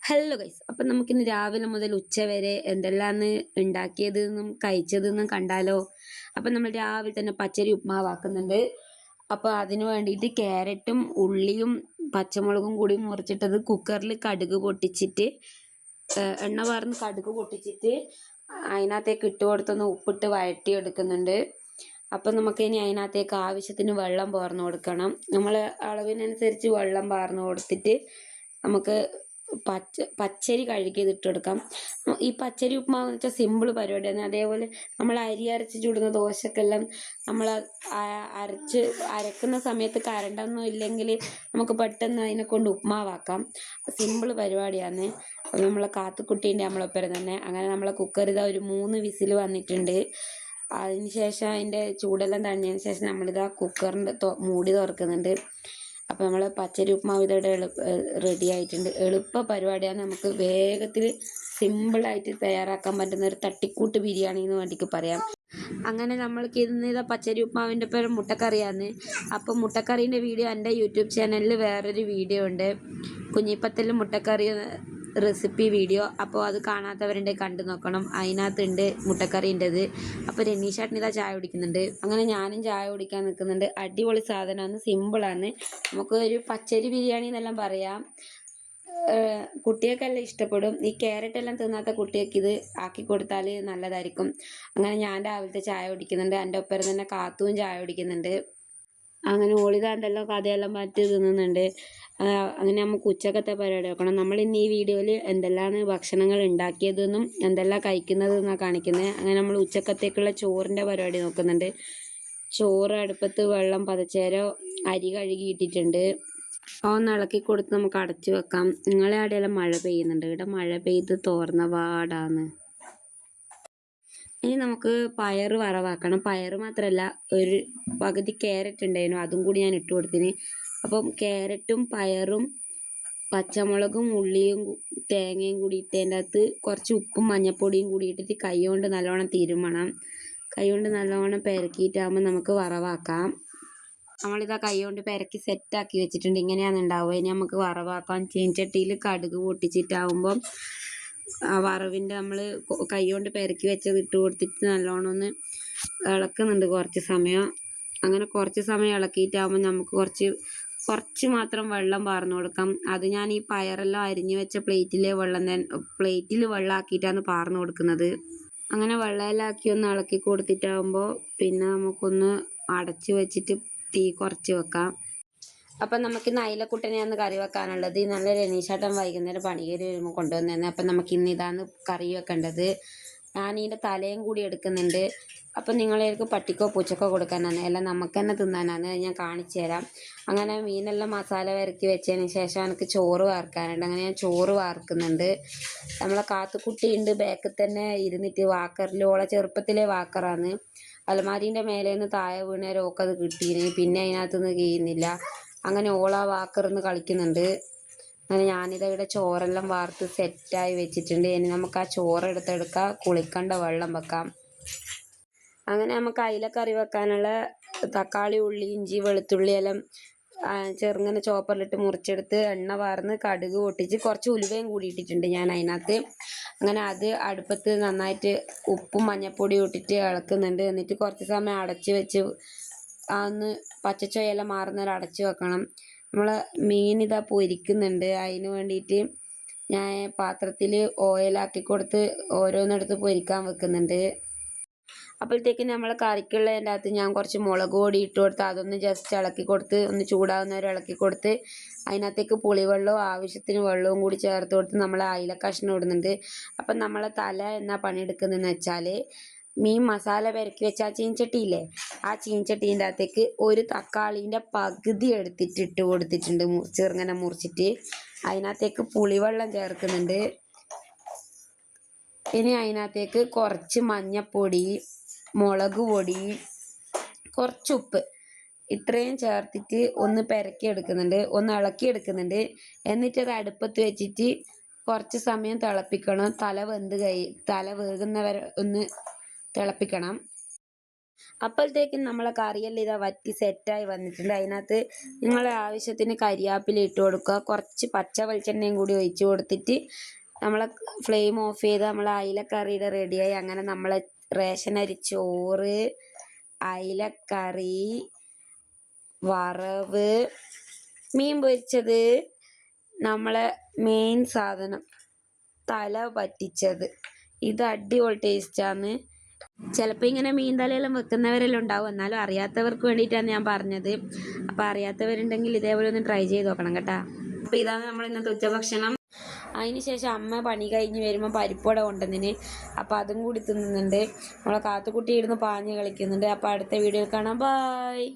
Hello guys, അപ്പം നമുക്കിന്ന് രാവിലെ മുതൽ ഉച്ച വരെ എന്തെല്ലാന്ന് ഉണ്ടാക്കിയതെന്നും കഴിച്ചതെന്നും കണ്ടാലോ. അപ്പം നമ്മൾ രാവിലെ തന്നെ പച്ചരി ഉപ്മാവാക്കുന്നുണ്ട്. അപ്പോൾ അതിന് വേണ്ടിയിട്ട് ക്യാരറ്റും ഉള്ളിയും പച്ചമുളകും കൂടി മുറിച്ചിട്ടത് കുക്കറിൽ കടുക് പൊട്ടിച്ചിട്ട് എണ്ണ വാർന്ന് കടുക് പൊട്ടിച്ചിട്ട് അതിനകത്തേക്ക് ഇട്ട് കൊടുത്തൊന്ന് ഉപ്പിട്ട് വഴറ്റി എടുക്കുന്നുണ്ട്. അപ്പം നമുക്കിനി അതിനകത്തേക്ക് ആവശ്യത്തിന് വെള്ളം പാർന്ന് കൊടുക്കണം. നമ്മൾ അളവിനനുസരിച്ച് വെള്ളം പാർന്ന് കൊടുത്തിട്ട് നമുക്ക് പച്ചരി കഴുകിയത് കൊടുക്കാം. ഈ പച്ചരി ഉപ്മാവ് എന്ന് വെച്ചാൽ സിമ്പിൾ പരിപാടിയാണ്. അതേപോലെ നമ്മൾ അരി അരച്ച് ചുടുന്ന ദോശക്കെല്ലാം നമ്മൾ അരക്കുന്ന സമയത്ത് കരണ്ടൊന്നും ഇല്ലെങ്കിൽ നമുക്ക് പെട്ടെന്ന് അതിനെ കൊണ്ട് ഉപ്മാവാക്കാം. സിമ്പിൾ പരിപാടിയാണ്. നമ്മളെ കാത്തുക്കുട്ടീൻ്റെ നമ്മളൊപ്പം തന്നെ. അങ്ങനെ നമ്മളെ കുക്കർ ഇതാ ഒരു 3 വിസിൽ വന്നിട്ടുണ്ട്. അതിന് ശേഷം അതിൻ്റെ ചൂടെല്ലാം തണിഞ്ഞതിന് ശേഷം നമ്മളിതാ കുക്കറിൻ്റെ മൂടി തുറക്കുന്നുണ്ട്. അപ്പോൾ നമ്മൾ പച്ചരി ഉപ്മാവ് ഇതോടെ റെഡി ആയിട്ടുണ്ട്. എളുപ്പ പരിപാടിയാണ്. നമുക്ക് വേഗത്തിൽ സിമ്പിളായിട്ട് തയ്യാറാക്കാൻ പറ്റുന്ന ഒരു തട്ടിക്കൂട്ട് ബിരിയാണി എന്ന് വേണ്ടിയിട്ട് പറയാം. അങ്ങനെ നമ്മൾക്ക് ഇതാ പച്ചരി ഉപ്മാവിൻ്റെ പേര് മുട്ടക്കറിയാണ്. അപ്പം മുട്ടക്കറീൻ്റെ വീഡിയോ എൻ്റെ യൂട്യൂബ് ചാനലിൽ വേറൊരു വീഡിയോ ഉണ്ട്, കുഞ്ഞിപ്പത്തൽ മുട്ടക്കറി റെസിപ്പി വീഡിയോ. അപ്പോൾ അത് കാണാത്തവരുണ്ടെങ്കിൽ കണ്ടു നോക്കണം. അതിനകത്തുണ്ട് മുട്ടക്കറീൻ്റെത്. അപ്പോൾ രനീഷേട്ടൻ ഇതാ ചായ കുടിക്കുന്നുണ്ട്. അങ്ങനെ ഞാനും ചായ കുടിക്കാൻ നിൽക്കുന്നുണ്ട്. അടിപൊളി സാധനമാണ്, സിമ്പിളാണ്. നമുക്ക് ഒരു പച്ചരി ബിരിയാണി എന്നെല്ലാം പറയാം. കുട്ടികൾക്കെല്ലാം ഇഷ്ടപ്പെടും. ഈ ക്യാരറ്റ് എല്ലാം തിന്നാത്ത കുട്ടികൾക്ക് ഇത് ആക്കി കൊടുത്താൽ നല്ലതായിരിക്കും. അങ്ങനെ ഞാൻ രാവിലത്തെ ചായ കുടിക്കുന്നുണ്ട്. എൻ്റെ ഒപ്പം തന്നെ കാത്തുവും ചായ കുടിക്കുന്നുണ്ട്. അങ്ങനെ ഓളിതാണ്ടല്ലോ കഥയെല്ലാം മാറ്റി തിന്നുന്നുണ്ട്. അങ്ങനെ നമുക്ക് ഉച്ചക്കത്തെ പരിപാടി നോക്കണം. നമ്മൾ ഇന്ന് ഈ വീഡിയോയിൽ എന്തെല്ലാം ഭക്ഷണങ്ങൾ ഉണ്ടാക്കിയതെന്നും എന്തെല്ലാം കഴിക്കുന്നതെന്നാണ് കാണിക്കുന്നത്. അങ്ങനെ നമ്മൾ ഉച്ചക്കത്തേക്കുള്ള ചോറിൻ്റെ പരിപാടി നോക്കുന്നുണ്ട്. ചോറ് അടുപ്പത്ത് വെള്ളം പതച്ചേരോ അരി കഴുകിയിട്ടിട്ടുണ്ട്. ഒന്ന് ഇളക്കി കൊടുത്ത് നമുക്ക് അടച്ചു വെക്കാം. നിങ്ങളെ അവിടെയെല്ലാം മഴ പെയ്യുന്നുണ്ട്. ഇവിടെ മഴ പെയ്ത് തോർന്ന പാടാണ്. ഇനി നമുക്ക് പയർ വറവാക്കണം. പയർ മാത്രമല്ല, ഒരു പകുതി ക്യാരറ്റ് ഉണ്ടായിരുന്നു, അതും കൂടി ഞാൻ ഇട്ട് കൊടുത്തിന്. അപ്പം ക്യാരറ്റും പയറും പച്ചമുളകും ഉള്ളിയും തേങ്ങയും കൂടി ഇട്ടതിൻ്റെ അകത്ത് കുറച്ച് ഉപ്പും മഞ്ഞൾപ്പൊടിയും കൂടി ഇട്ടിട്ട് കൈ കൊണ്ട് നല്ലോണം തിരുമണം. കൈ കൊണ്ട് നല്ലോണം പെരക്കിയിട്ടാകുമ്പോൾ നമുക്ക് വറവാക്കാം. നമ്മളിതാ കൈ കൊണ്ട് പെരക്കി സെറ്റാക്കി വെച്ചിട്ടുണ്ട്. ഇങ്ങനെയാണ് ഉണ്ടാവുക. ഇനി നമുക്ക് വറവാക്കാം. ചീൻചട്ടിയിൽ കടുക് പൊട്ടിച്ചിട്ടാകുമ്പം ആ വറവിൻ്റെ നമ്മൾ കൈ കൊണ്ട് പെരക്കി വെച്ചത് ഇട്ട് കൊടുത്തിട്ട് നല്ലോണം ഒന്ന് ഇളക്കുന്നുണ്ട് കുറച്ച് സമയം. അങ്ങനെ കുറച്ച് സമയം ഇളക്കിയിട്ടാകുമ്പോൾ നമുക്ക് കുറച്ച് മാത്രം വെള്ളം പാർന്നു കൊടുക്കാം. അത് ഞാൻ ഈ പയറെല്ലാം അരിഞ്ഞു വെച്ച പ്ലേറ്റിൽ വെള്ളം ആക്കിയിട്ടാണ് പാർന്നു കൊടുക്കുന്നത്. അങ്ങനെ വെള്ളമെല്ലാം ആക്കി ഒന്ന് ഇളക്കി കൊടുത്തിട്ടാകുമ്പോൾ പിന്നെ നമുക്കൊന്ന് അടച്ച് വെച്ചിട്ട് തീ കുറച്ച് വെക്കാം. അപ്പം നമുക്ക് ഇന്ന് അയിലക്കുട്ടനെയാണ് കറി വെക്കാനുള്ളത്. നല്ല രനീഷേട്ടൻ വൈകുന്നേരം പണിയേരി വരുമ്പോൾ കൊണ്ടുവന്നേനെ. അപ്പം നമുക്ക് ഇന്ന് ഇതാണ് കറി വെക്കേണ്ടത്. ഞാൻ ഇതിൻ്റെ തലയും കൂടി എടുക്കുന്നുണ്ട്. അപ്പം നിങ്ങളേക്ക് പട്ടിക്കോ പൂച്ചക്കോ കൊടുക്കാനാണ്, എല്ലാം നമുക്ക് തന്നെ തിന്നാനാണ്. ഞാൻ കാണിച്ചു തരാം. അങ്ങനെ മീനെല്ലാം മസാല വരക്കി വെച്ചതിന് ശേഷം എനിക്ക് ചോറ് വാർക്കാനുണ്ട്. അങ്ങനെ ഞാൻ ചോറ് വാർക്കുന്നുണ്ട്. നമ്മളെ കാത്തുക്കുട്ടിയുണ്ട് ബാക്കിൽ തന്നെ ഇരുന്നിട്ട് വാക്കറിൽ. ഓളെ ചെറുപ്പത്തിലെ വാക്കറാണ്. അലമാരീൻ്റെ മേലേന്ന് താഴെ വീണേരം ഓക്കത് കിട്ടീന്. പിന്നെ അതിനകത്തുനിന്ന് കഴിയുന്നില്ല. അങ്ങനെ ഓള വാക്കറിന്ന് കളിക്കുന്നുണ്ട്. അങ്ങനെ ഞാനിവിടെ ചോറെല്ലാം വാർത്ത് സെറ്റായി വെച്ചിട്ടുണ്ട്. ഇനി നമുക്ക് ആ ചോറ് എടുത്തെടുക്കാം, കുളിക്കേണ്ട വെള്ളം വെക്കാം. അങ്ങനെ നമുക്ക് അയിലക്കറി വെക്കാനുള്ള തക്കാളി, ഉള്ളി, ഇഞ്ചി, വെളുത്തുള്ളി എല്ലാം ചെറുങ്ങനെ ചോപ്പറിലിട്ട് മുറിച്ചെടുത്ത് എണ്ണ വാർന്ന് കടുക് പൊട്ടിച്ച് കുറച്ച് ഉലുവയും കൂടി ഇട്ടിട്ടുണ്ട് ഞാൻ അതിനകത്ത്. അങ്ങനെ അത് അടുപ്പത്ത് നന്നായിട്ട് ഉപ്പും മഞ്ഞൾപ്പൊടിയും ഇട്ടിട്ട് ഇളക്കുന്നുണ്ട്. എന്നിട്ട് കുറച്ച് സമയം അടച്ച് വെച്ച് ഒന്ന് പച്ചച്ചോയെല്ലാം മാറുന്നവരെ അടച്ച് വെക്കണം. നമ്മൾ മീൻ ഇതാ പൊരിക്കുന്നുണ്ട്. അതിന് വേണ്ടിയിട്ട് ഞാൻ പാത്രത്തിൽ ഓയിലാക്കി കൊടുത്ത് ഓരോന്നെടുത്ത് പൊരിക്കാൻ വെക്കുന്നുണ്ട്. അപ്പോഴത്തേക്കും നമ്മൾ കറിക്കുള്ളതിൻ്റെ അകത്ത് ഞാൻ കുറച്ച് മുളക് പൊടി ഇട്ട് കൊടുത്ത് അതൊന്ന് ജസ്റ്റ് ഇളക്കി കൊടുത്ത് ഒന്ന് ചൂടാകുന്നവരെ ഇളക്കി കൊടുത്ത് അതിനകത്തേക്ക് പുളിവെള്ളവും ആവശ്യത്തിന് വെള്ളവും കൂടി ചേർത്ത് കൊടുത്ത് നമ്മൾ അയില കഷ്ണം ഇടുന്നുണ്ട്. അപ്പം നമ്മളെ തല എന്നാ പണിയെടുക്കുന്നതെന്ന് വെച്ചാൽ, മീൻ മസാല പെരക്കി വെച്ച ആ ചീൻചട്ടിയില്ലേ, ആ ചീൻചട്ടീൻ്റെ അകത്തേക്ക് ഒരു തക്കാളീൻ്റെ പകുതി എടുത്തിട്ട് ഇട്ട് കൊടുത്തിട്ടുണ്ട്, ചെറുങ്ങനെ മുറിച്ചിട്ട്. അതിനകത്തേക്ക് പുളിവെള്ളം ചേർക്കുന്നുണ്ട്. ഇനി അതിനകത്തേക്ക് കുറച്ച് മഞ്ഞൾപ്പൊടി, മുളക് പൊടി, കുറച്ച് ഉപ്പ്, ഇത്രയും ചേർത്തിട്ട് ഒന്ന് പെരക്കി എടുക്കുന്നുണ്ട്, ഒന്ന് ഇളക്കി എടുക്കുന്നുണ്ട്. എന്നിട്ടത് അടുപ്പത്ത് വെച്ചിട്ട് കുറച്ച് സമയം തിളപ്പിക്കണം. തല വേകുന്നവരെ ഒന്ന് തിളപ്പിക്കണം. അപ്പോഴത്തേക്കും നമ്മളെ കറിയെല്ലാം ഇതാ വറ്റി സെറ്റായി വന്നിട്ടുണ്ട്. അതിനകത്ത് നിങ്ങളെ ആവശ്യത്തിന് കരിയാപ്പില ഇട്ട് കൊടുക്കുക. കുറച്ച് പച്ച വെളിച്ചെണ്ണയും കൂടി ഒഴിച്ച് കൊടുത്തിട്ട് നമ്മളെ ഫ്ലെയിം ഓഫ് ചെയ്ത് നമ്മളെ അയിലക്കറിയുടെ റെഡിയായി. അങ്ങനെ നമ്മളെ റേഷൻ അരി ചോറ്, അയിലക്കറി, വറവ്, മീൻ പൊരിച്ചത്, നമ്മളെ മെയിൻ സാധനം തല പറ്റിച്ചത്. ഇത് അടിപൊളി ടേസ്റ്റാണ്. ചിലപ്പോൾ ഇങ്ങനെ മീൻ തലയെല്ലാം വെക്കുന്നവരെല്ലാം ഉണ്ടാവും. എന്നാലും അറിയാത്തവർക്ക് വേണ്ടിയിട്ടാണ് ഞാൻ പറഞ്ഞത്. അപ്പോൾ അറിയാത്തവരുണ്ടെങ്കിൽ ഇതേപോലെ ഒന്ന് ട്രൈ ചെയ്ത് നോക്കണം കേട്ടോ. അപ്പോൾ ഇതാണ് നമ്മൾ ഇന്നത്തെ ഉച്ചഭക്ഷണം. അതിനുശേഷം അമ്മ പണി കഴിഞ്ഞ് വരുമ്പോൾ പരിപ്പുവട കൊണ്ടുവന്നിന്. അപ്പോൾ അതും കൂടി തിന്നുന്നുണ്ട്. നമ്മളെ കാത്തുകുട്ടി ഇരുന്ന് പാഞ്ഞ് കളിക്കുന്നുണ്ട്. അപ്പോൾ അടുത്ത വീഡിയോയിൽ കാണാം. ബായ്.